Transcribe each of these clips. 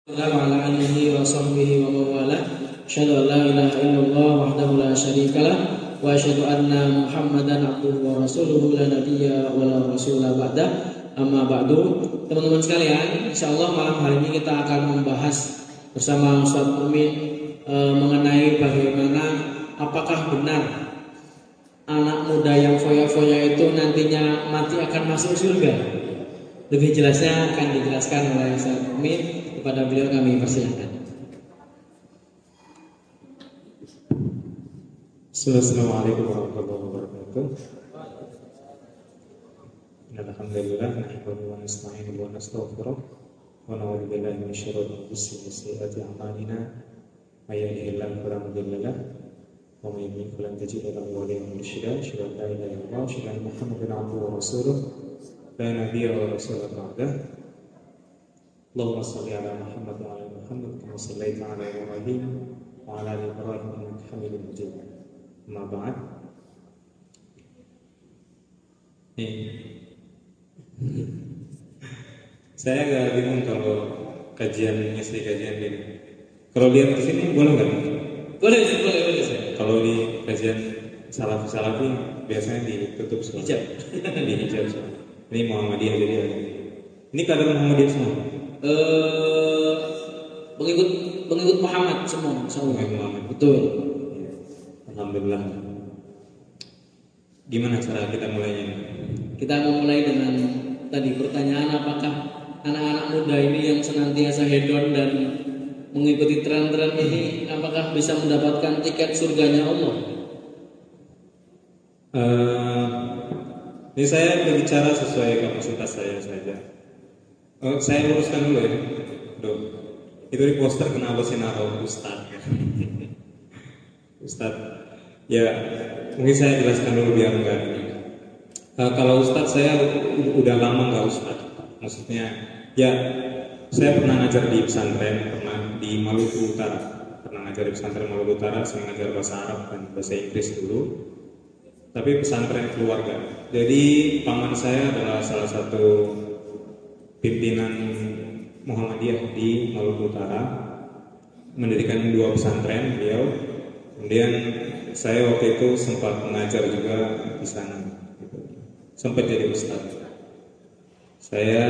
Wa ala alihi wa sahbihi wa mawala. Asyhadu an la ilaha illallah wahdahu la syarikalah wa asyhadu anna Muhammadan abduhu wa rasuluhu la nabiyya wa la rasula ba'da. Amma ba'du. Teman-teman sekalian, insyaallah malam hari ini kita akan membahas bersama Ustaz Umin mengenai bagaimana apakah benar anak muda yang foya-foya itu nantinya mati akan masuk surga. Lebih jelasnya akan dijelaskan oleh Ustaz Umin. Kepada beliau kami persilakan. Assalamualaikum warahmatullahi wabarakatuh. Alhamdulillah nahmaduhu wa nasta'inuhu wa nastaghfiruh wa na'udzu billahi min syururi anfusina wa sayyiati a'malina may yahdihillahu fala mudilla lahu wa may yudlil falan tajida lahu waliyyan mursyida. Asyhadu an la ilaha illallah wa asyhadu anna Muhammadan abduhu wa rasuluh la nabiyya wa rasula ba'dahu. Allahumma shalli ala Muhammad wa ala Muhammad kama shallaita ala Ibrahim wa ala ali Ibrahim innaka Hamidum Majid. Amma ba'd. Saya agak bingung kalau ngisi kajian gini. Kalau lihat di sini boleh nggak? Boleh. Kalau di kajian salafi biasanya ditutup semua. Hijab. Di hijab semua. Ini Muhammadiyah jadi ini kadang Muhammadiyah semua. Pengikut Muhammad semua, Muhammad. Betul. Alhamdulillah. Gimana cara kita mulainya? Kita memulai dengan tadi pertanyaan, apakah anak-anak muda ini yang senantiasa hedon dan mengikuti tren-tren ini apakah bisa mendapatkan tiket surganya Allah? Ini saya berbicara sesuai kapasitas saya saja. Saya luruskan dulu ya. Itu di poster kenapa sih naruh Ustadz? Ustadz, ya mungkin saya jelaskan dulu biar enggak. Kalau Ustadz saya udah lama nggak Ustadz. Maksudnya, ya saya pernah ngajar di pesantren, pernah di Maluku Utara, pernah ngajar di pesantren Maluku Utara, saya ngajar bahasa Arab dan bahasa Inggris dulu. Tapi pesantren keluarga. Jadi paman saya adalah salah satu pimpinan Muhammadiyah di Maluku Utara, mendirikan 2 pesantren beliau. Kemudian saya waktu itu sempat mengajar juga di sana, sempat jadi ustadz. Saya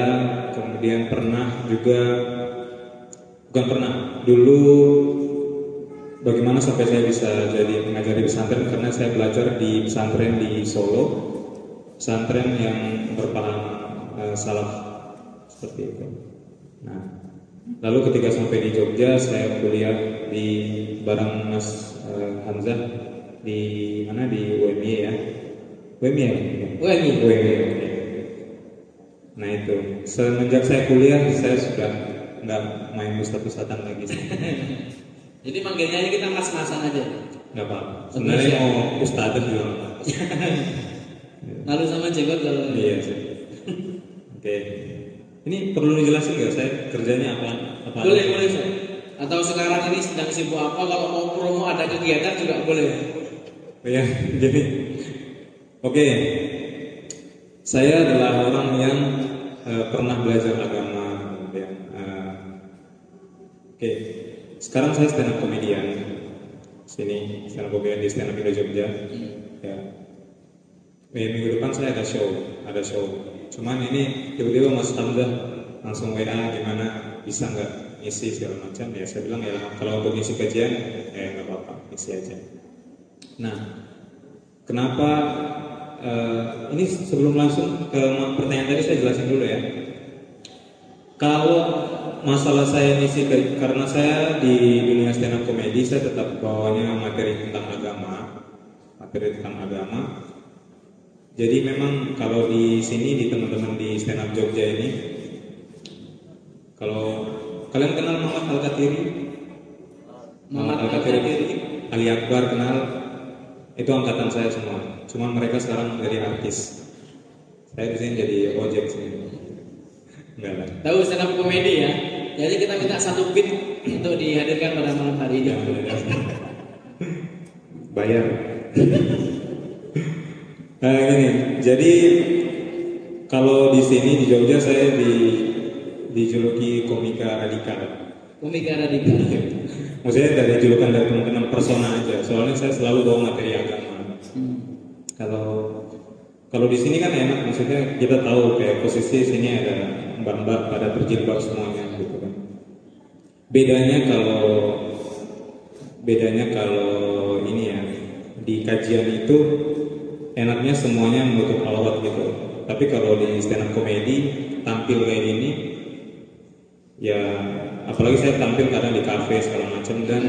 kemudian dulu bagaimana sampai saya bisa jadi pengajar di pesantren, karena saya belajar di pesantren di Solo, pesantren yang berpaham salaf seperti itu. Nah, lalu ketika sampai di Jogja, saya kuliah di bareng Mas Hamzah di mana, di UMY ya? UMY. Nah itu, semenjak saya kuliah saya sudah nggak main ustadz-ustadzan lagi. Jadi manggilnya ini kita mas-masan aja. Nggak apa-apa. Sebenarnya mau ustadz juga. Lalu sama jenggot kalau. Iya sih. Oke. Ini perlu dijelasin nggak saya kerjanya apa? Boleh Saya. Atau sekarang ini sedang sibuk apa? Kalau mau promo ada kegiatan juga boleh. Ya, jadi oke. Saya adalah orang yang pernah belajar agama. Kemudian, oke. Sekarang saya stand up comedian. Sini stand up comedian di Stand Up Indo Jogja. Ya. Minggu depan saya ada show. Cuman ini tiba-tiba Mas Hamzah langsung WA, gimana bisa nggak ngisi segala macam. Ya saya bilang ya kalau untuk ngisi kajian ya nggak apa-apa, ngisi aja. Nah, kenapa ini sebelum langsung ke pertanyaan tadi saya jelasin dulu ya. Kalau masalah saya ngisi karena saya di dunia stand up comedy saya tetap bawanya materi tentang agama. Jadi memang kalau di sini di teman-teman di Stand Up Jogja ini, kalau kalian kenal Muhammad Al-Katiri, Ali Akbar kenal, itu angkatan saya semua. Cuma mereka sekarang menjadi artis. Saya di sini jadi ojek sih. Enggak lah. Tahu stand up komedi ya. Jadi kita minta 1 beat untuk dihadirkan pada malam hari ini. Bayar. Nah gini, jadi kalau di sini di Jogja saya dijuluki komika radikal. Komika radikal. Maksudnya dari julukan dari teman-teman persona aja. Soalnya saya selalu bawa materi agama. Kalau di sini kan enak, maksudnya kita tahu kayak posisi sini ada mbak-mbak pada berjilbab semuanya gitu kan. Bedanya kalau ini ya, di kajian itu enaknya semuanya menutup aurat gitu. Tapi kalau di stand up comedy tampil kayak gini, ya apalagi saya tampil kadang di kafe segala macam dan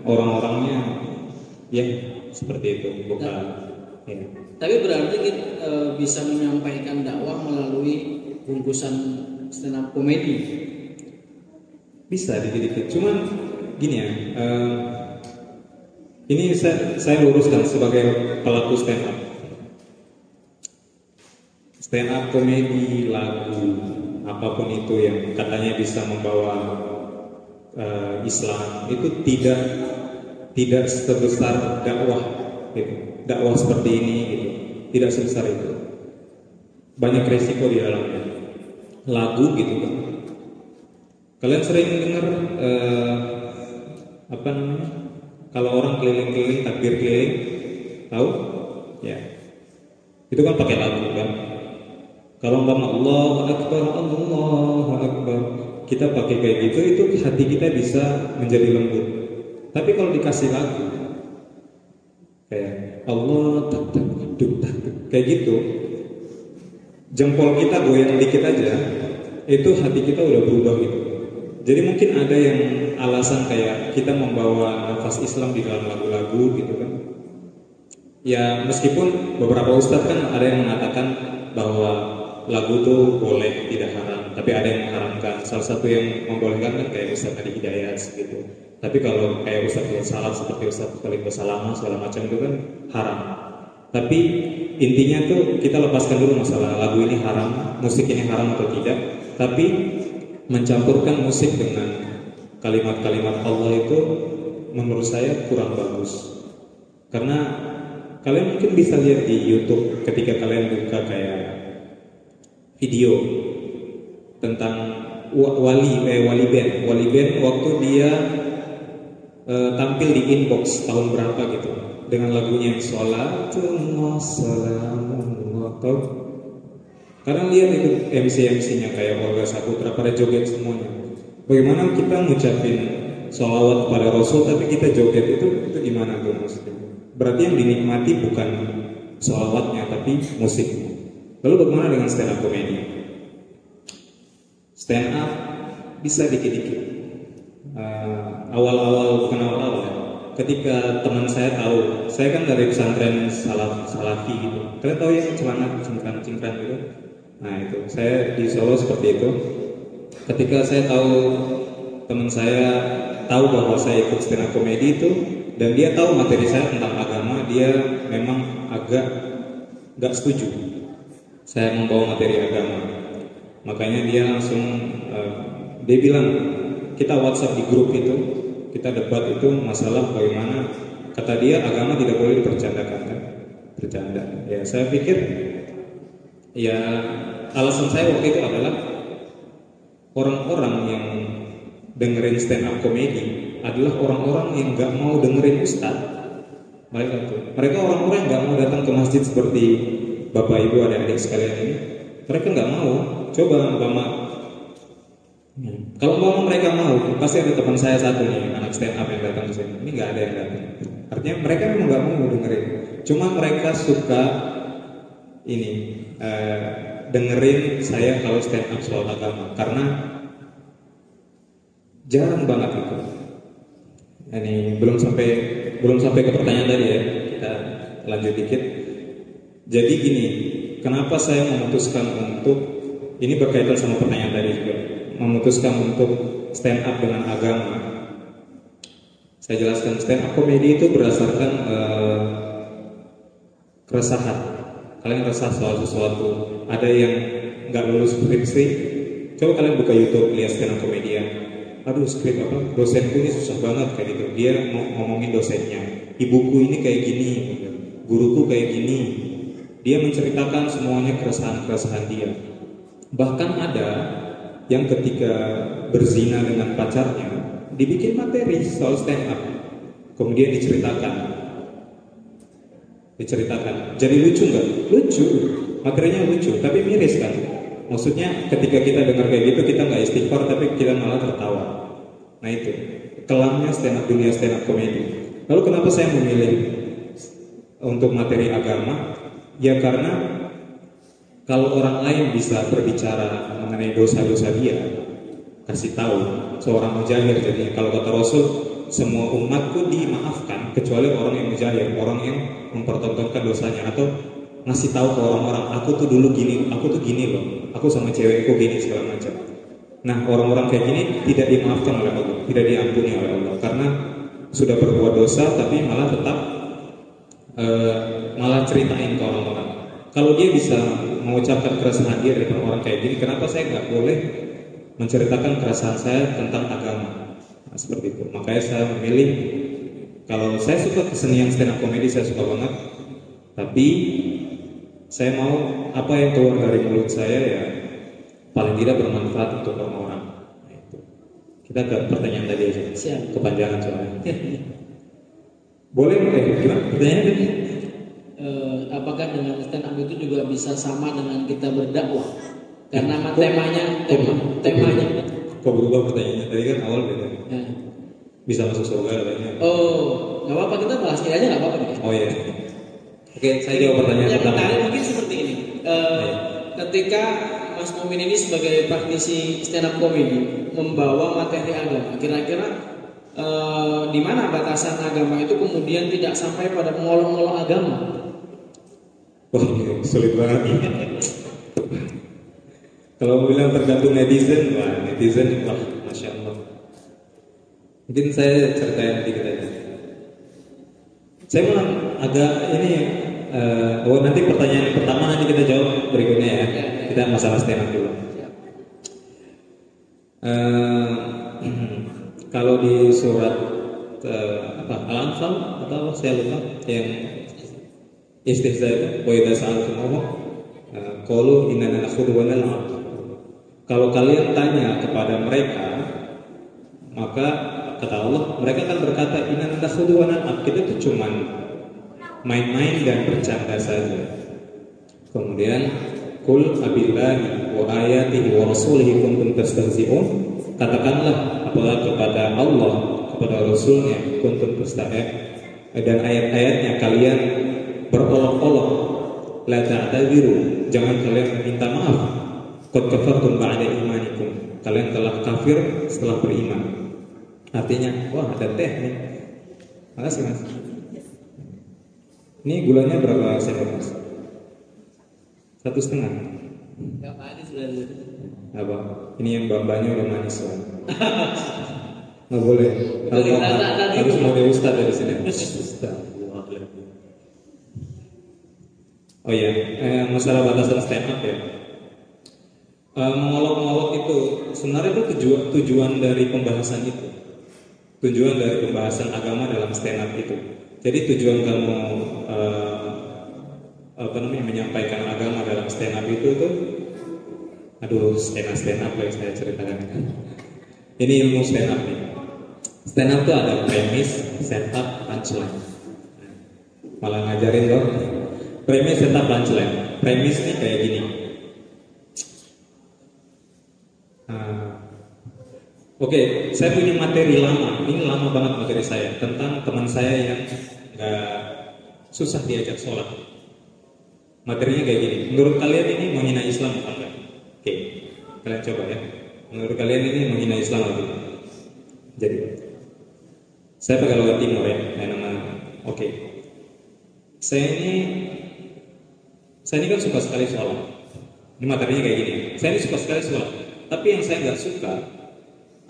orang-orangnya ya seperti itu, bukan. Ya. Tapi berarti kita bisa menyampaikan dakwah melalui bungkusan stand up comedy. Bisa dikit-dikit. Cuman gini ya. Ini saya luruskan sebagai pelaku stand up. Stand up komedi, lagu, apapun itu yang katanya bisa membawa Islam, itu tidak sebesar dakwah, gitu. Dakwah seperti ini, gitu. Tidak sebesar itu. Banyak resiko di dalamnya. Lagu, gitu kan. Kalian sering dengar apa namanya? Kalau orang keliling-keliling, takbir keliling, tahu? Ya, itu kan pakai lagu kan. Kalau umpama Allahu Akbar, kita pakai kayak gitu, itu hati kita bisa menjadi lembut. Tapi kalau dikasih lagu, kayak Allah tak kayak gitu, jempol kita goyang dikit aja, itu hati kita udah berubah gitu. Jadi mungkin ada yang alasan kayak kita membawa nafas Islam di dalam lagu-lagu gitu kan. Ya meskipun beberapa ustadz kan ada yang mengatakan bahwa lagu tuh boleh, tidak haram, tapi ada yang mengharamkan. Salah satu yang membolehkan kan kayak Ustadz Adi Hidayat gitu. Tapi kalau kayak Ustadz Salat seperti Ustadz Khalid Basalamah segala macam itu kan haram. Tapi intinya tuh kita lepaskan dulu masalah lagu ini haram, musik ini haram atau tidak. Tapi mencampurkan musik dengan kalimat-kalimat Allah itu menurut saya kurang bagus. Karena kalian mungkin bisa lihat di YouTube ketika kalian buka kayak video tentang Wali Band waktu dia tampil di Inbox tahun berapa gitu dengan lagunya Sholatullah Salamullah. Karena lihat itu MC-nya kayak Olga Saputra pada joget semuanya. Bagaimana kita ngucapin sholawat kepada Rasul tapi kita joget itu gimana tuh maksudnya? Berarti yang dinikmati bukan sholawatnya tapi musiknya. Lalu bagaimana dengan stand up comedy? Stand up bisa dikit-dikit. Awal-awal bukan awal-awal ya. Ketika teman saya tahu, saya kan dari pesantren Salafi gitu. Kalian tahu ya celana cingkrang gitu? Nah itu, saya di Solo seperti itu. Ketika saya tahu teman saya tahu bahwa saya ikut stand up comedy itu, dan dia tahu materi saya tentang agama, dia memang agak gak setuju saya membawa materi agama. Makanya dia langsung dia bilang, kita WhatsApp di grup itu, kita debat itu masalah bagaimana, kata dia agama tidak boleh dipercandakan kan? Bercanda. Ya saya pikir ya alasan saya waktu itu adalah orang-orang yang dengerin stand up comedy adalah orang-orang yang nggak mau dengerin ustadz. Mereka orang-orang yang nggak mau datang ke masjid seperti bapak ibu adik-adik sekalian ini. Mereka nggak mau. Coba umpama kalau umpama mereka mau, pasti ada teman saya satu nih anak stand up yang datang ke sini. Ini nggak ada yang datang. Artinya mereka memang nggak mau dengerin. Cuma mereka suka ini dengerin saya kalau stand up soal agama karena jarang banget itu. Ini belum sampai ke pertanyaan tadi ya. Kita lanjut dikit. Jadi gini, kenapa saya memutuskan untuk ini berkaitan sama pertanyaan tadi juga, memutuskan untuk stand up dengan agama. Saya jelaskan stand up comedy itu berdasarkan keresahan. Kalian resah soal sesuatu, ada yang nggak lulus skripsi, coba kalian buka YouTube lihat stand up komedian. Aduh skrip apa, dosenku ini susah banget kayak gitu. Dia ngomongin dosennya, ibuku ini kayak gini, guruku kayak gini. Dia menceritakan semuanya keresahan-keresahan dia. Bahkan ada yang ketika berzina dengan pacarnya, dibikin materi soal stand up, kemudian diceritakan. Jadi lucu nggak? Lucu, materinya lucu, tapi miris kan? Maksudnya ketika kita dengar kayak gitu, kita nggak istighfar, tapi kita malah tertawa. Nah itu kelamnya stand up, dunia stand up komedi. Lalu kenapa saya memilih untuk materi agama? Ya karena kalau orang lain bisa berbicara mengenai dosa-dosa dia, kasih tahu seorang mujahir. Jadi kalau kata Rasul, semua umatku dimaafkan kecuali orang yang mujahir, orang yang mempertontonkan dosanya atau ngasih tahu ke orang-orang, aku tuh dulu gini, aku tuh gini loh, aku sama cewekku gini segala macam. Nah orang-orang kayak gini tidak dimaafkan oleh Allah, tidak diampuni oleh Allah karena sudah berbuat dosa tapi malah tetap malah ceritain ke orang-orang. Kalau dia bisa mengucapkan keresahan dia dari orang kayak gini, kenapa saya nggak boleh menceritakan keresahan saya tentang agama? Nah, seperti itu. Makanya saya memilih, kalau saya suka kesenian stand up comedy, saya suka banget. Tapi saya mau apa yang keluar dari mulut saya ya paling tidak bermanfaat untuk orang-orang. Nah, itu. Kita ke pertanyaan tadi aja. Siap. Kepanjangan soalnya. Boleh? Gimana? Pertanyaannya tadi? Apakah dengan stand up itu juga bisa sama dengan kita berdakwah? Karena temanya. Kok berubah pertanyaannya? Tadi kan awal beda. Ya. Bisa masuk surga katanya. Oh, nggak apa-apa, kita bahas ini aja nggak apa-apa. Oh iya. Oke, saya jawab pertanyaan yang pertama. menarik mungkin seperti ini. Ketika Mas Mumin ini sebagai praktisi stand up comedy membawa materi agama, kira-kira di mana batasan agama itu kemudian tidak sampai pada mengolok-olok agama? Wah, ini sulit banget nih. Kalau bilang tergantung netizen, wah, masya Allah. Mungkin saya ceritain dikit aja. Saya malah agak ini, nanti pertanyaan pertama nanti kita jawab berikutnya ya. Kita masalah stand up dulu. Kalau di surat Al-Anfal atau apa saya lupa yang istihza itu, wa idza sa'altumuhu qalu inna nakhudhu wa nal'ab. Kalau kalian tanya kepada mereka, maka kata Allah, mereka akan berkata inna nakhudhu wa nal'ab, kita itu cuman main-main dan bercanda saja. Kemudian qul abillahi wa ayatihi wa rasulihi kuntum tastahzi'un, katakanlah apabila kepada Allah, kepada Rasulnya kuntum tastahzi'un, dan ayat-ayatnya kalian berolok-olok, la ta'tadiru, jangan kalian minta maaf, qad kafartum ba'da imanikum, kalian telah kafir setelah beriman. Artinya, wah ada teh nih. Makasih Mas. Ini gulanya berapa sendok Mas? 1,5. Gak manis berarti. Apa? Ini yang bambanya udah manis lah. Nggak boleh. Harus mau dia ustad dari sini. Oh iya, masalah batasan stand up ya. Mengolok-olok itu sebenarnya itu tujuan dari pembahasan itu. Tujuan dari pembahasan agama dalam stand up itu. Jadi tujuan kamu menyampaikan agama dalam stand up itu tuh, aduh stand up yang saya ceritakan. Ini ilmu stand up nih. Stand up tuh ada premis, setup, punchline. Malah ngajarin dong. Premis, setup, punchline. Premis nih kayak gini. Oke, saya punya materi lama. Ini lama banget materi saya tentang teman saya yang susah diajak sholat. Materinya kayak gini. Menurut kalian ini menghina Islam apa enggak? Oke, kalian coba ya. Menurut kalian ini menghina Islam apa enggak? Jadi, saya pakai logat timur ya, Oke. Saya ini kan suka sekali sholat. Ini materinya kayak gini. Saya ini suka sekali sholat. Tapi yang saya nggak suka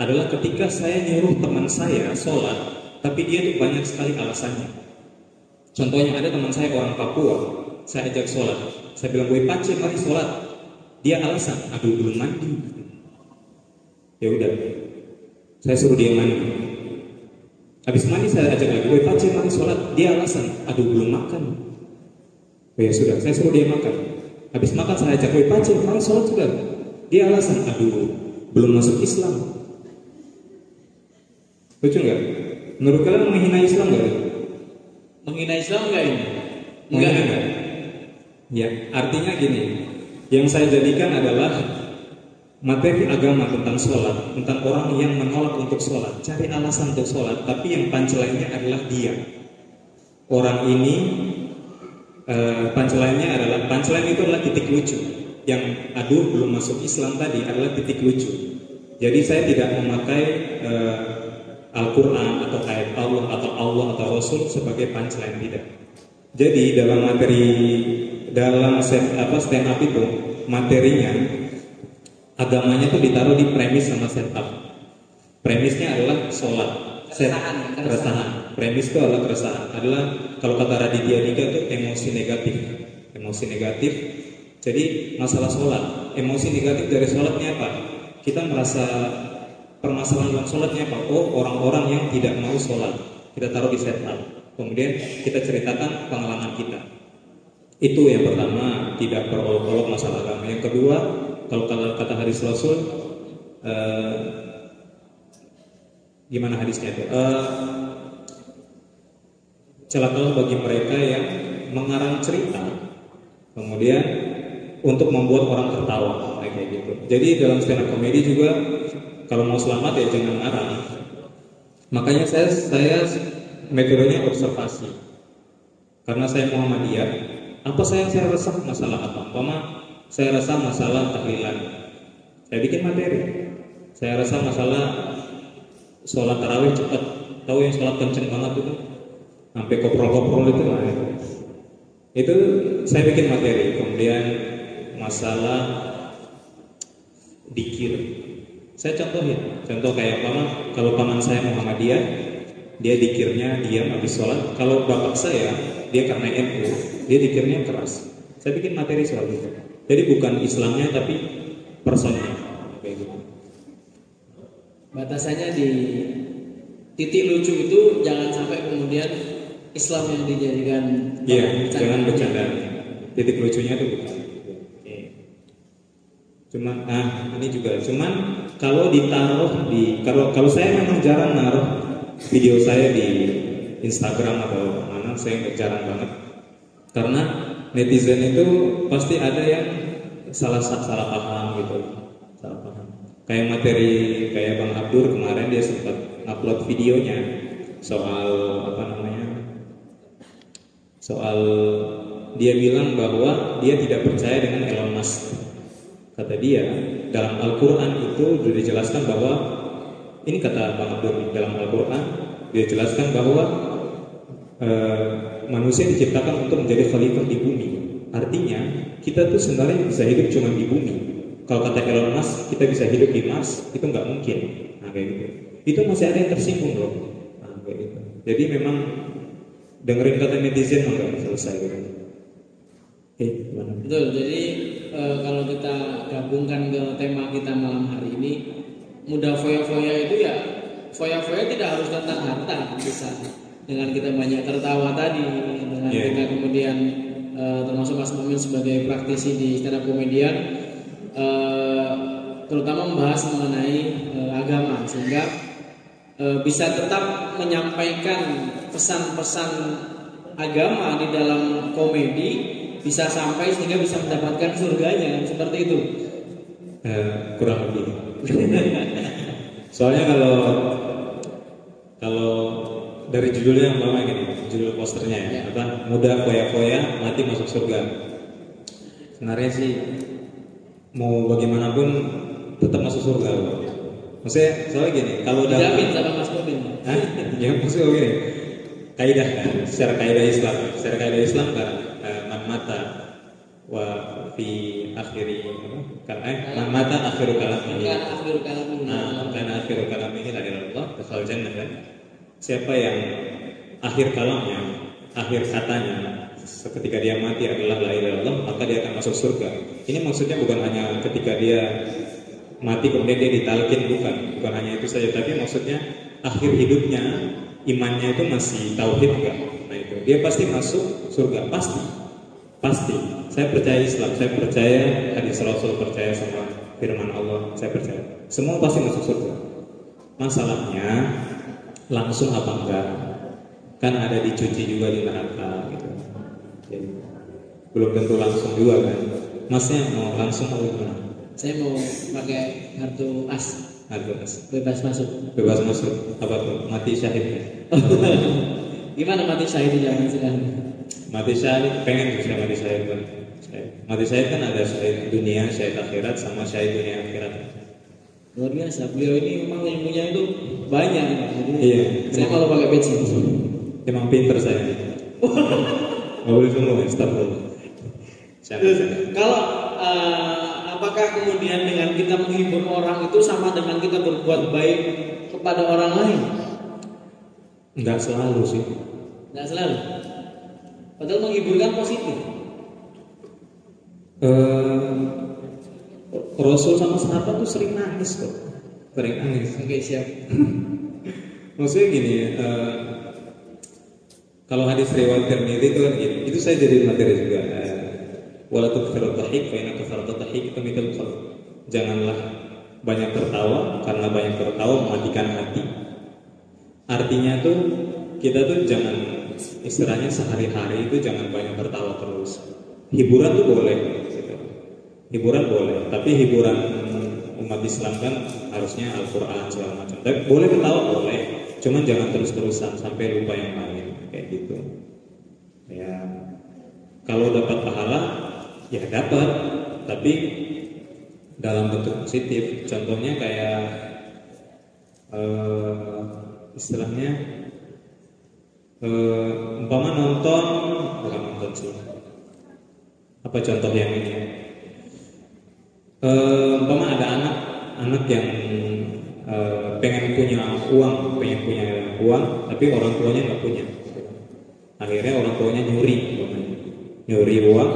adalah ketika saya nyuruh teman saya sholat, tapi dia tuh banyak sekali alasannya. Contohnya ada teman saya orang Papua, saya ajak sholat, saya bilang gue Pace mari sholat, dia alasan, aduh belum mandi. Ya udah, saya suruh dia mandi. Habis mandi saya ajak lagi, gue Pace mari sholat, dia alasan, aduh belum makan. Oh ya sudah, saya suruh dia makan. Habis makan saya ajak gue Pace mari sholat sudah, dia alasan, aduh belum masuk Islam. Lucu nggak? Menurut kalian menghina Islam nggak? Menghina Islam enggak ini? Menghina nggak? Ya, artinya gini. Yang saya jadikan adalah materi agama tentang sholat, tentang orang yang menolak untuk sholat, cari alasan untuk sholat, tapi yang punchline-nya adalah dia. Orang ini punchline itu adalah titik lucu. Yang aduh belum masuk Islam tadi adalah titik lucu. Jadi saya tidak memakai Al-Quran atau ayat Allah atau Rasul sebagai punchline, tidak. Jadi dalam stand up itu materinya agamanya tuh ditaruh di premis sama setup. Premisnya adalah sholat, keresahan. Premis itu adalah keresahan. Adalah kalau kata Raditya Dika itu emosi negatif. Jadi masalah sholat, emosi negatif dari sholatnya apa? Kita merasa permasalahan dalam sholatnya apa? Oh, orang-orang yang tidak mau sholat. Kita taruh di setup. Kemudian kita ceritakan pengalaman kita. Itu yang pertama, tidak berolok-olok masalah agama. Yang kedua, kalau kata hadis Rasul, gimana hadisnya itu? Celakalah bagi mereka yang mengarang cerita, kemudian untuk membuat orang tertawa, kayak gitu. Jadi dalam stand up comedy juga, kalau mau selamat ya jangan ngarang. Makanya saya metodenya observasi. Karena saya Muhammadiyah, apa saya rasa masalah apa? Saya rasa masalah tahlilan, saya bikin materi. Saya rasa masalah sholat tarawih cepat. Tahu yang sholat kenceng banget itu, sampai koprol-koprol itu lah. Itu saya bikin materi. Kemudian masalah dikir, saya contohin. Contoh kayak kalau paman saya Muhammadiyah, dia dikirnya diam habis sholat. Kalau bapak saya, dia karena NU, dia dikirnya keras. Saya bikin materi soal itu. Jadi bukan Islamnya tapi personnya, kayak gitu. Batasannya di titik lucu itu jangan sampai kemudian Islam yang dijadikan. Iya, jangan bercanda. Titik lucunya itu bukan. Cuman, ini juga. Cuman kalau ditaruh kalau saya memang jarang naruh video saya di Instagram atau mana, saya jarang banget. Karena netizen itu pasti ada yang salah paham gitu, salah paham. Kayak materi kayak Bang Abdur kemarin, dia sempat upload videonya soal soal dia bilang bahwa dia tidak percaya dengan Elon Musk. Kata dia dalam Al-Quran itu sudah dijelaskan bahwa ini, kata Bang Abdur, dalam Al-Quran dia jelaskan bahwa manusia diciptakan untuk menjadi khalifah di bumi. Artinya kita tuh sebenarnya bisa hidup cuma di bumi. Kalau kata Elon Musk kita bisa hidup di Mars, itu nggak mungkin. Kayak gitu. Itu masih ada yang tersinggung loh. Kayak gitu. Jadi memang dengerin kata netizen nggak selesai gitu. Gimana? Betul. Jadi kalau kita gabungkan ke tema kita malam hari ini, mudah foya-foya itu ya, foya-foya tidak harus tentang harta, bisa dengan kita banyak tertawa tadi, dengan kita kemudian termasuk Mas Mumin sebagai praktisi di stand up komedian, terutama membahas mengenai agama, sehingga bisa tetap menyampaikan pesan-pesan agama di dalam komedi, bisa sampai sehingga bisa mendapatkan surganya, seperti itu. Kurang lebih. Soalnya kalau dari judulnya umpama gini, judul posternya ya, muda foya-foya mati masuk surga. Sebenarnya sih mau bagaimanapun tetap masuk surga. Maksudnya soalnya gini, kalau dijamin sama Mas Bobi. Ya maksudnya gini, kaidah kan, secara kaidah Islam kan, man mata wa fi akhiri man mata akhiru kalamihi. Karena akhiru kalamihi la ilaha illallah dakhala jannah kan. Siapa yang akhir kalamnya, akhir katanya ketika dia mati adalah la ilaha illallah, maka dia akan masuk surga. Ini maksudnya bukan hanya ketika dia mati kemudian dia ditalkin, bukan hanya itu saja, tapi maksudnya akhir hidupnya imannya itu masih tauhid enggak? Nah itu dia pasti masuk surga, pasti. Saya percaya Islam, saya percaya hadis Rasul, percaya sama firman Allah, saya percaya semua pasti masuk surga. Masalahnya langsung apa enggak? Kan ada dicuci juga di neraka gitu. Jadi, belum tentu langsung juga kan. Masnya mau langsung atau gimana? Saya mau pakai kartu as. Kartu as. Bebas masuk. Bebas masuk. Apa tuh? Mati syahid ya? Gimana mati syahid jangan sekarang? Mati syahid pengen juga mati syahid kan? Mati syahid kan ada syahid dunia, syahid akhirat, sama syahid dunia akhirat. Luar biasa. Beliau ini memang ilmunya itu banyak. Jadi iya. Saya malah pakai peci. Emang pinter saya. Nggak boleh sombong, stop dulu. Kalau apakah kemudian dengan kita menghibur orang itu sama dengan kita berbuat baik kepada orang lain? Enggak selalu sih. Enggak selalu. Padahal menghibur kan positif. Rasul sama sahabat tuh sering nangis kok. Sering nangis. Oke, siap. Maksudnya gini, kalau hadis riwayat Tirmidzi itu kan gini, itu saya jadi materi juga. Wala tuktsiru dhahik fa inna katsarata dhahik tumitul qalb. Janganlah banyak tertawa karena banyak tertawa mematikan hati. Artinya tuh kita tuh jangan, istilahnya sehari-hari itu jangan banyak tertawa terus. Hiburan tuh boleh gitu. Hiburan boleh, tapi hiburan umat Islam kan harusnya Al-Qur'an segala macam. Tapi boleh ketawa boleh, cuman jangan terus-terusan sampai lupa yang lain kayak gitu. Ya. Kalau dapat pahala ya dapat, tapi dalam bentuk positif. Contohnya kayak istilahnya umpama nonton, bukan nonton sih. Apa contoh yang ini? Umpama ada anak yang pengen punya uang, tapi orang tuanya nggak punya. Akhirnya orang tuanya nyuri uang,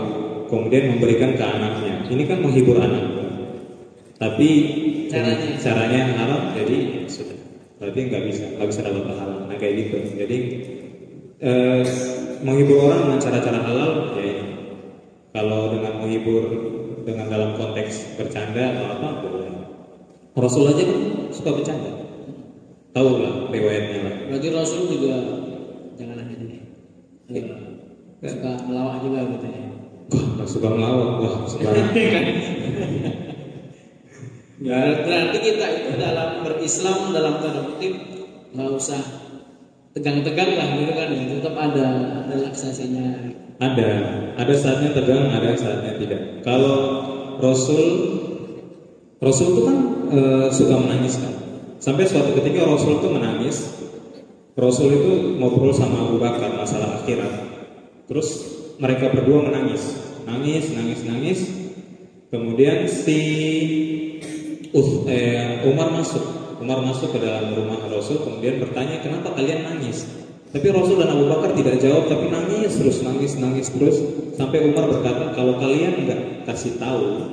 kemudian memberikan ke anaknya. Ini kan menghibur anak, tapi caranya haram, jadi sudah. Berarti nggak bisa dapat pahala. Nah kayak gitu. Jadi menghibur orang dengan cara-cara halal, ya ini. Kalau dengan menghibur dengan dalam konteks bercanda atau apa boleh. Rasul aja kan suka bercanda. Tahu lah riwayatnya lah. Berarti Rasul juga jangan ada deh. Suka melawak juga gitu ya. Wah, suka melawak, wah sekarang. Ya, berarti kita itu dalam berislam dalam tanda kutip nggak usah tegang-tegang lah gitu kan, tetap ada relaksasinya. Ada saatnya tegang, ada saatnya tidak. Kalau Rasul itu kan suka menangis kan. Sampai suatu ketika Rasul itu menangis. Rasul itu ngobrol sama Abu Bakar masalah akhirat. Terus mereka berdua nangis. Kemudian si Umar masuk ke dalam rumah Rasul, kemudian bertanya, kenapa kalian nangis? Tapi Rasul dan Abu Bakar tidak jawab, tapi nangis terus sampai Umar berkata, kalau kalian nggak kasih tahu,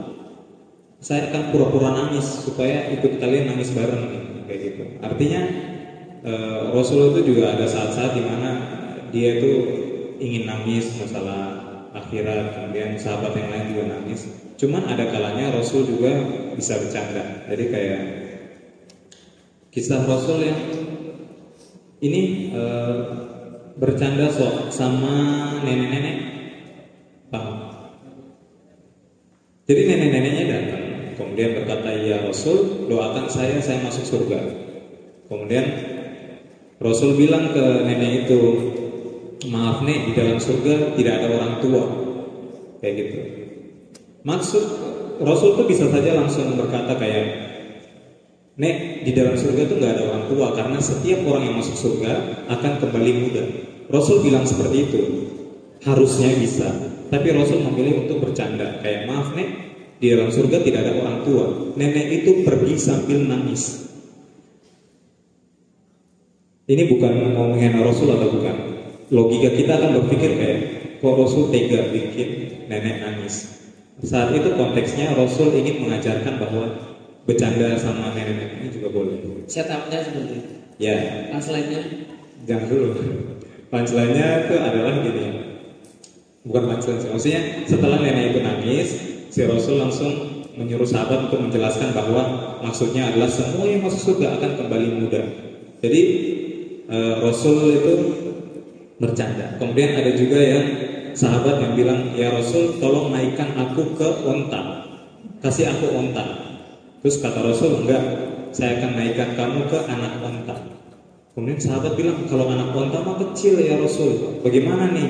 saya akan pura-pura nangis supaya ikut kalian nangis bareng, kayak gitu. Artinya Rasul itu juga ada saat-saat dimana dia itu ingin nangis masalah akhirat, kemudian sahabat yang lain juga nangis. Cuman ada kalanya Rasul juga bisa bercanda. Jadi kayak kisah Rasul yang ini bercanda sama nenek-nenek, paham? Jadi nenek-neneknya datang, kemudian berkata, ya Rasul, doakan saya masuk surga. Kemudian Rasul bilang ke nenek itu, maaf nek, di dalam surga tidak ada orang tua, kayak gitu. Maksud Rasul tuh bisa saja langsung berkata kayak, nek, di dalam surga tuh nggak ada orang tua karena setiap orang yang masuk surga akan kembali muda. Rasul bilang seperti itu, harusnya bisa. Tapi Rasul memilih untuk bercanda, kayak maaf nek, di dalam surga tidak ada orang tua. Nenek itu pergi sambil nangis. Ini bukan mau menghina Rasul atau bukan. Logika kita akan berpikir kayak, kok Rasul tega bikin nenek nangis. Saat itu konteksnya Rasul ingin mengajarkan bahwa bercanda sama nenek-nenek ini juga boleh. Setupnya seperti itu. Ya. Punchline-nya? Jangan dulu. Punchline-nya itu adalah gini. Bukan punchline sih. Maksudnya setelah nenek itu nangis, si Rasul langsung menyuruh sahabat untuk menjelaskan bahwa maksudnya adalah semua yang masuk surga akan kembali muda. Jadi Rasul itu bercanda. Kemudian ada juga yang sahabat yang bilang, ya Rasul tolong naikkan aku ke onta, kasih aku onta. Terus kata Rasul, enggak, saya akan naikkan kamu ke anak onta. Kemudian sahabat bilang, kalau anak onta mah kecil ya Rasul, bagaimana nih?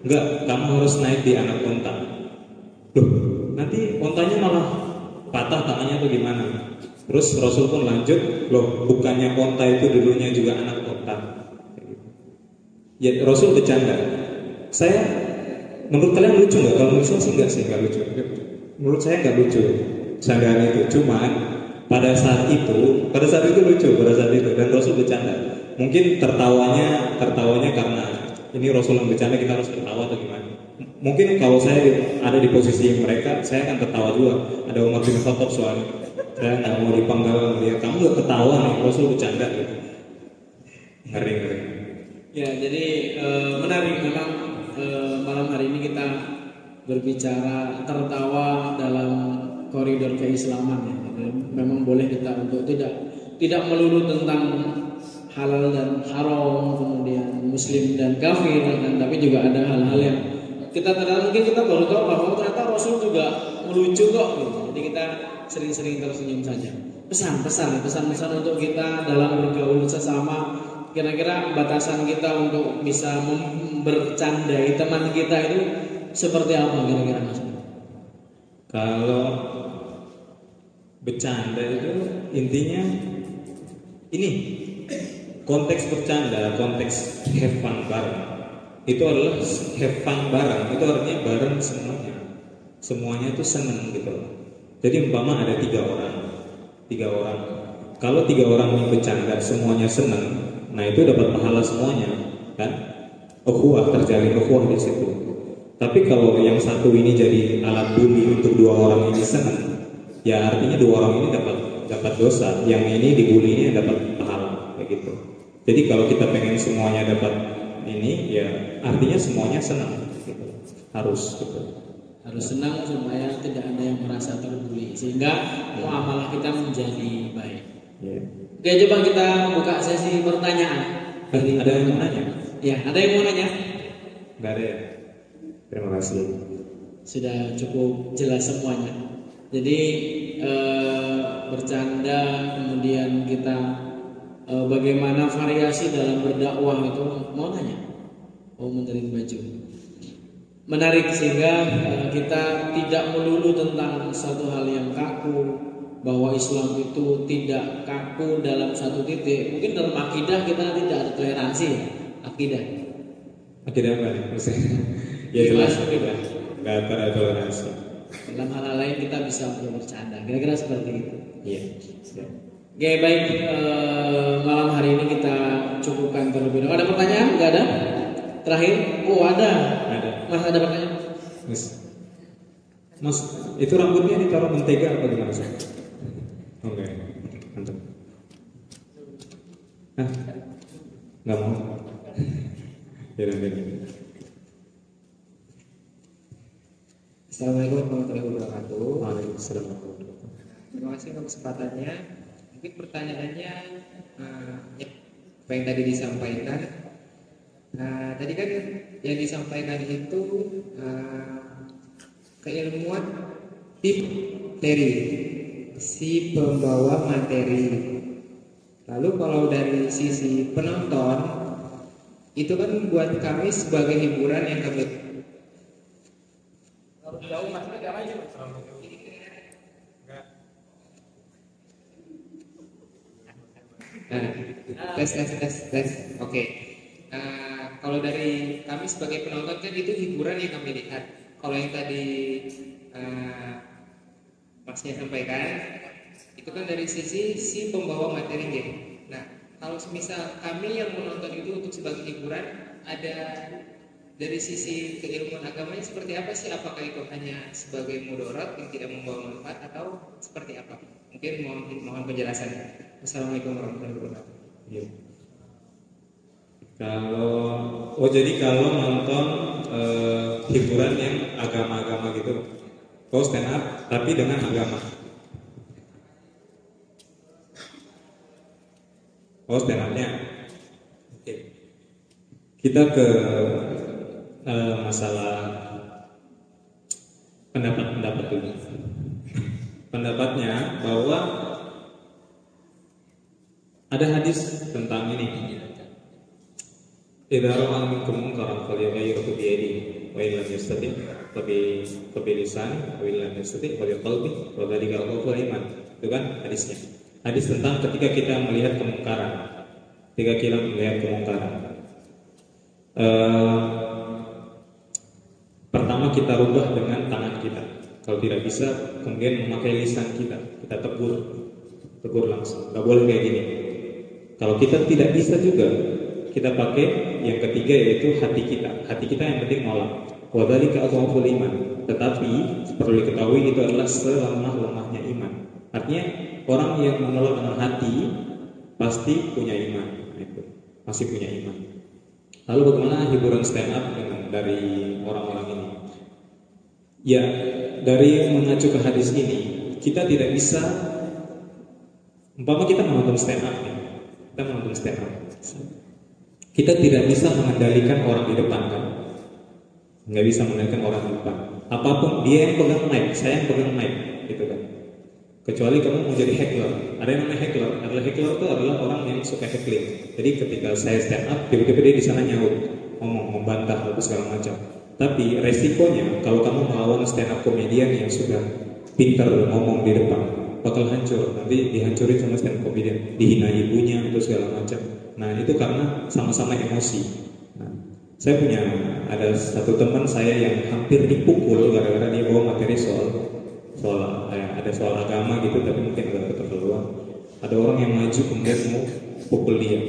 Enggak, kamu harus naik di anak onta. Loh, nanti ontanya malah patah tangannya atau gimana? Terus Rasul pun lanjut, loh bukannya onta itu dulunya juga anak onta. Ya Rasul bercanda. Saya, menurut kalian lucu nggak? Kalau menurut saya sih nggak lucu. Menurut saya nggak lucu candaan itu. Cuman pada saat itu lucu pada saat itu, dan Rasul bercanda. Mungkin tertawanya karena ini Rasul yang bercanda, kita harus tertawa atau gimana? Mungkin kalau saya ada di posisi mereka, saya akan tertawa juga. Ada Umar bin Khattab soalnya, saya nggak mau dipanggal dia. Kamu nggak ketawa nih, Rasul bercanda gitu. Ngeri. Ya, jadi menarik memang malam hari ini kita berbicara tertawa dalam koridor keislaman ya. Memang boleh kita untuk tidak melulu tentang halal dan haram, kemudian muslim dan kafir, tapi juga ada hal-hal yang kita mungkin kita baru tahu bahwa ternyata Rasul juga melucu kok gitu. Jadi kita sering-sering tersenyum saja. Pesan-pesan untuk kita dalam bergaul sesama. Kira-kira batasan kita untuk bisa bercandai teman kita itu seperti apa kira-kira Mas? Kalau bercanda itu intinya ini, konteks bercanda, konteks have fun bareng. Itu adalah have fun bareng, itu artinya bareng semuanya itu seneng gitu. Jadi umpama ada tiga orang. Kalau 3 orang yang bercanda semuanya seneng, nah itu dapat pahala semuanya, kan? Ukhuwah, terjalin ukhuwah di situ. Tapi kalau yang satu ini jadi alat bully untuk 2 orang ini senang, ya artinya 2 orang ini dapat dosa. Yang ini dibully ini dapat pahala, begitu. Jadi kalau kita pengen semuanya dapat ini, ya artinya semuanya senang, gitu. Harus senang supaya tidak ada yang merasa terbuli, sehingga muamalah kita menjadi baik. Yeah. Oke, coba kita buka sesi pertanyaan. Ada yang mau nanya? Ya, ada yang mau nanya? Enggak ada ya? Terima kasih. Sudah cukup jelas semuanya. Jadi bercanda, kemudian kita bagaimana variasi dalam berdakwah itu, mau nanya? Oh, menteri baju. Menarik, sehingga kita tidak melulu tentang satu hal yang kaku, bahwa Islam itu tidak kaku dalam satu titik. Mungkin dalam akidah kita tidak ada toleransi. Akidah apa nih? Ya jelas akidah nggak ada toleransi. Dalam hal lain kita bisa bercanda. Kira-kira seperti itu. Iya. Oke, baik, malam hari ini kita cukupkan terlebih dahulu. Ada pertanyaan? Nggak ada? Terakhir? Oh, ada. Mas, ada pertanyaan? Mas, itu rambutnya ditaruh mentega apa gimana sih? Oke, mantap. Nggak mau. Ya. Assalamualaikum warahmatullahi wabarakatuh. Waalaikumsalam warahmatullahi wabarakatuh. Terima kasih untuk kesempatannya. Mungkin pertanyaannya apa yang tadi disampaikan. Tadi kan yang disampaikan itu keilmuan tip materi, si pembawa materi. Lalu kalau dari sisi penonton, itu kan buat kami sebagai hiburan yang kami jauh masih agak maju. Tes. Oke. Kalau dari kami sebagai penonton kan itu hiburan yang kami lihat. Kalau yang tadi Masnya sampaikan, itu kan dari sisi si pembawa materinya. Nah, kalau misal kami yang menonton itu untuk sebagai hiburan, ada dari sisi keilmuan agamanya seperti apa sih? Apakah itu hanya sebagai mudarat yang tidak membawa manfaat atau seperti apa? Mungkin mohon penjelasannya. Wassalamualaikum warahmatullahi wabarakatuh. Ya. Jadi kalau nonton hiburan yang agama-agama gitu, stand up tapi dengan agama. Stand upnya Kita ke masalah pendapat dulu. Pendapatnya bahwa ada hadis tentang ini. Idza ra'a minkum munkaran falyughayyirhu bi yadihi wa in lam yastati' fa bi lisanihi wa in lam yastati' fa bi qalbihi wa dzalika adhaful iman. Itu kan hadisnya. Hadis tentang ketika kita melihat kemungkaran. Pertama kita rubah dengan tangan kita. Kalau tidak bisa, kemudian memakai lisan kita tegur langsung. Gak boleh kayak gini. Kalau kita tidak bisa juga, kita pakai yang ketiga yaitu hati kita. Hati kita yang penting nolak. Wa dzalika adhaful iman. Tetapi perlu diketahui itu adalah selemah-lemahnya iman. Artinya orang yang menolak dengan hati pasti punya iman. Masih punya iman. Lalu bagaimana hiburan stand up dari orang-orang ini? Ya, dari mengacu ke hadis ini, kita tidak bisa, umpama kita menonton stand up, kita tidak bisa mengendalikan orang di depan kan? Nggak bisa mengendalikan orang di depan. Apapun dia yang pegang mic, saya yang pegang mic, gitu kan? Kecuali kamu mau jadi heckler. Ada yang namanya heckler. Heckler itu adalah orang yang suka heckling. Jadi ketika saya stand up, tiba-tiba dia di sana nyaut, ngomong, membantah atau segala macam. Tapi resikonya kalau kamu melawan stand up komedian yang sudah pintar ngomong di depan, bakal hancur. Nanti dihancurin sama stand up komedian, dihina ibunya itu segala macam. Nah itu karena sama-sama emosi. Nah, saya punya ada satu teman saya yang hampir dipukul gara-gara dia bawa materi ada soal agama gitu, tapi mungkin agak keterlaluan. Ada orang yang maju kemudian mau pukul dia.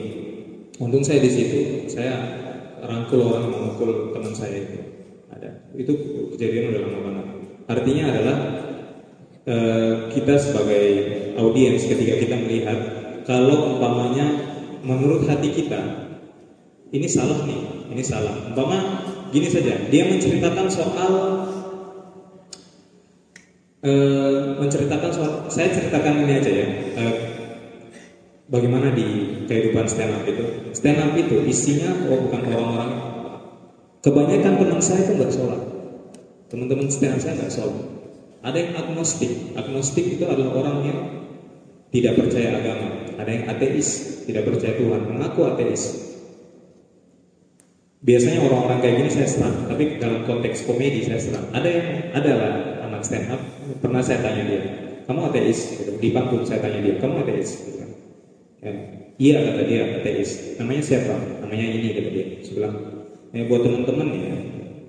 Untung saya di situ, saya rangkul orang yang memukul teman saya itu. Ada. Itu kejadian udah lama banget. Artinya adalah kita sebagai audiens ketika kita melihat kalau umpamanya menurut hati kita ini salah nih, ini salah. Umpama gini saja, dia menceritakan soal saya ceritakan ini aja ya. Bagaimana di kehidupan stand up itu? Stand up itu isinya bukan orang-orang. Kebanyakan teman saya itu nggak sholat. Teman-teman stand up saya nggak sholat. Ada yang agnostik. Agnostik itu adalah orang yang tidak percaya agama. Ada yang ateis, tidak percaya Tuhan, mengaku ateis. Biasanya orang-orang kayak gini saya serang, tapi dalam konteks komedi saya serang. Ada lah anak stand up, pernah saya tanya dia, kamu ateis? Gitu. Di panggung saya tanya dia, kamu ateis? Gitu. Ya. Iya kata dia, ateis. Namanya siapa? Namanya ini kata dia. Sebelah. Buat teman-teman ya.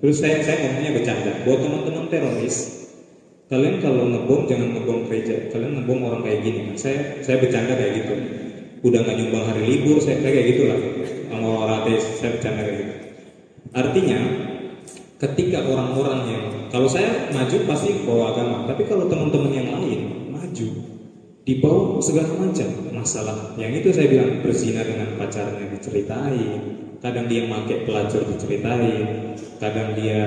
Terus saya ngomongnya bercanda. Buat teman-teman teroris, kalian kalau ngebom jangan ngebom gereja. Kalian ngebom orang kayak gini. Nah, saya bercanda kayak gitu. Udah nggak nyumbang hari libur, saya kayak gitulah. Sama orang ateis, saya bercanda kayak gitu. Artinya, ketika orang-orang yang kalau saya maju pasti bawa agama, tapi kalau teman-teman yang lain maju dibawa segala macam masalah. Yang itu saya bilang berzina dengan pacarnya diceritain. Kadang dia pakai pelacur diceritain, kadang dia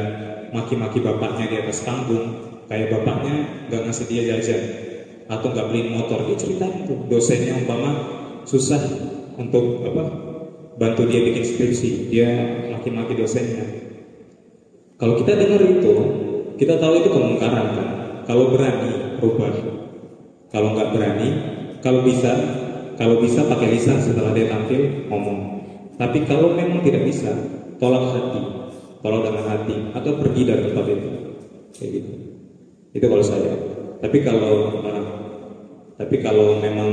maki-maki bapaknya di atas panggung, kayak bapaknya nggak ngasih dia jajan atau nggak beliin motor, dia ceritain tuh. Dosennya umpama susah untuk bantu dia bikin skripsi, dia maki-maki dosennya. Kalau kita dengar itu, kita tahu itu kemungkaran kan. Kalau berani rubah, kalau nggak berani, kalau bisa pakai lisan setelah dia tampil ngomong. Tapi kalau memang tidak bisa, tolak dengan hati, atau pergi dari tempat itu, kayak gitu. Itu kalau saya. Tapi kalau memang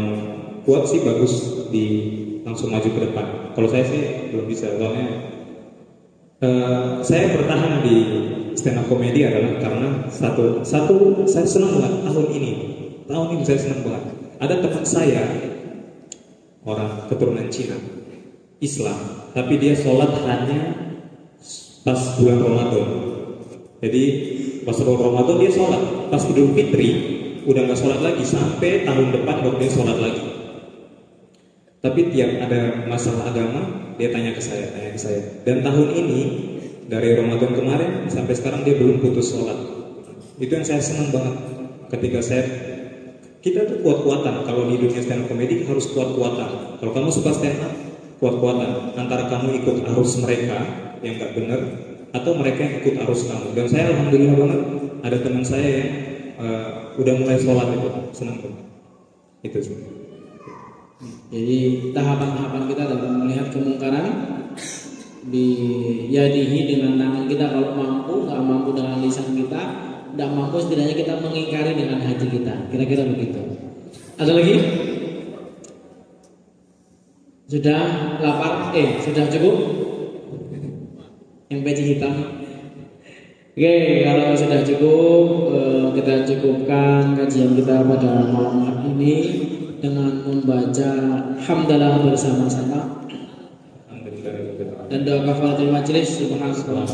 kuat sih bagus langsung maju ke depan. Kalau saya sih belum bisa, soalnya saya bertahan di stand up comedy adalah karena satu saya senang banget tahun ini saya senang banget. Ada teman saya orang keturunan Cina, Islam, tapi dia sholat hanya pas bulan Ramadan. Jadi pas bulan Ramadan dia sholat, pas Idul Fitri udah nggak sholat lagi sampai tahun depan baru dia sholat lagi. Tapi tiap ada masalah agama dia tanya ke saya. Dan tahun ini dari Ramadan kemarin sampai sekarang dia belum putus sholat. Itu yang saya senang banget. Ketika kita tuh kuat-kuatan. Kalau di dunia stand up comedy harus kuat-kuatan. Kalau kamu suka stand up, kuat-kuatan antara kamu ikut arus mereka yang nggak benar atau mereka yang ikut arus kamu. Dan saya alhamdulillah banget ada teman saya yang udah mulai sholat itu, senang banget. Itu sih. Jadi tahapan-tahapan kita dalam melihat kemungkaran diyadihi dengan tangan kita kalau mampu, nggak mampu dengan lisan kita, nggak mampu setidaknya kita mengingkari dengan hati kita. Kira-kira begitu. Ada lagi? Sudah lapar? Sudah cukup? Yang peci hitam. Oke, kalau sudah cukup, kita cukupkan kajian kita pada malam hari ini dengan membaca hamdalah bersama-sama dan doa kafaratul majelis. Subhanallah,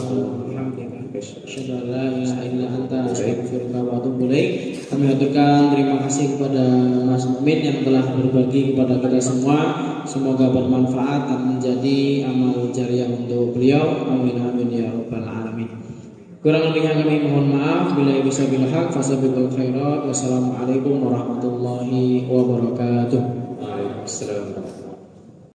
asyhadu an la ilaha illa anta, astaghfiruka wa atubu ilaik. Kami aturkan terima kasih kepada Mas Mukmin yang telah berbagi kepada kita semua. Semoga bermanfaat dan menjadi amal jariah untuk beliau. Amin amin ya rabbal alamin. Kurang lebihnya kami mohon maaf. Bila bisa bil haq fasabiqul khairat. Wassalamualaikum warahmatullahi wabarakatuh.